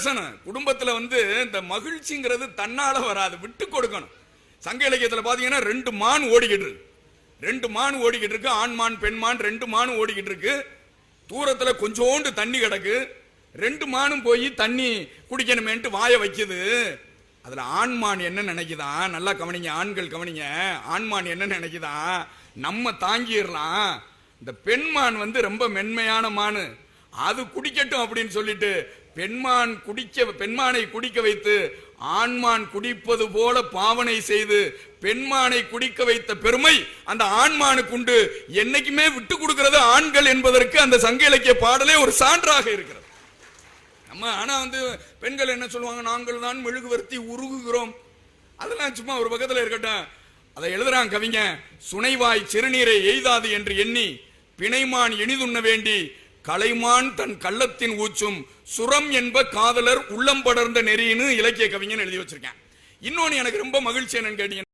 பேசணும். குடும்பத்துல இந்த மகிழ்ச்சிங்கிறது தன்னால வராது, விட்டு கொடுக்கணும். சங்க இலக்கியத்துல பாத்தீங்கன்னா 2 மான் ஓடிக்கிட்டு இருக்கு. 2 மான் ஓடிக்கிட்டு இருக்கு, ஆண் மான் பெண் மான் 2 மான் ஓடிக்கிட்டு இருக்கு. தூரத்துல கொஞ்சோண்டு தண்ணி கிடக்கு. 2 மானும் போய் தண்ணி குடிக்கணுமேன்ட்டு வாய வைக்குது. அதுல ஆண்மான் என்ன நினைக்குதான், நல்லா கவனிங்க, ஆண்கள் கவனிங்க. ஆண்மான் என்ன நினைக்குதான், நம்ம தாங்கிடலாம், இந்த பெண்மான் ரொம்ப மென்மையான மானு, அது குடிக்கட்டும் அப்படின்னு சொல்லிட்டு பெண்மானை குடிக்க வைத்து ஆண்மான் குடிப்பது போல பாவனை செய்து பெண்மானை குடிக்க வைத்த பெருமை அந்த ஆண்மானுக்கு உண்டு. என்னைக்குமே விட்டு கொடுக்கிறது ஆண்கள் என்பதற்கு அந்த சங்க இலக்கிய பாடலே ஒரு சான்றாக இருக்கிறது. நம்ம ஆனா பெண்கள் என்ன சொல்லுவாங்க, நாங்கள் தான் மெழுகுவர்த்தி உருகுகிறோம். அதெல்லாம் சும்மா ஒரு பக்கத்தில் இருக்கட்டும். அதை எழுதுறான் கவிஞ, சுனைவாய் சிறுநீரை எய்தாது என்று எண்ணி பிணைமான் இனிதுண்ண வேண்டி கலைமான் தன் கள்ளத்தின் ஊச்சும் சுரம் என்ப காதலர் உள்ளம் படர்ந்த நெறின்னு இலக்கிய கவிஞன் எழுதி வச்சிருக்கேன். இன்னொன்னு எனக்கு ரொம்ப மகிழ்ச்சி என்னன்னு கேட்டீங்க,